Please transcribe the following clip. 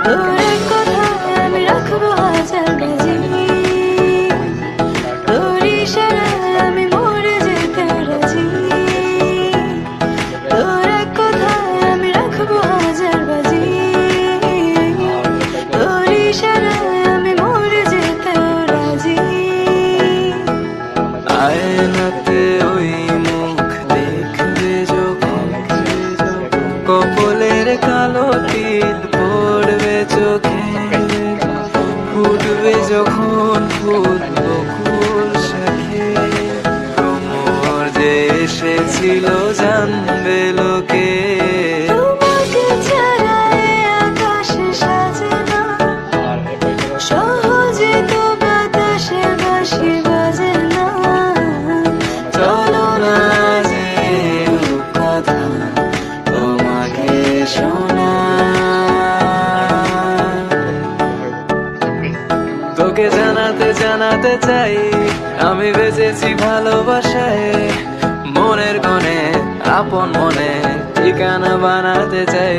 তোর কথায় আমি রাখবো হাজার বাজি, তোর ইশারায় আমি মরে যেতে রাজি। তোর কথায় আমি রাখবো হাজার বাজি, তোর ইশারায় আমি মরে যেতে রাজি। আয়নাতে ওই মুখ দেখবে যখন, কপলের কালো তিল পড়বে চোখে, ফুটবে যখন ফুল বকুল শাখে, ভ্রমর যে এসেছিল জানবে লোকে। তোমাকে ছাড়া এ আকাশ সাজে না, সহজে তো বাতাসে বাঁশি বাজে না। চলো না যে কথা তোমাকে শোনা, তোকে জানাতে জানাতে চাই আমি বেঁচেছি ভালোবাসায়, মনের কোণে আপন মনে ঠিকানা বানাতে চাই।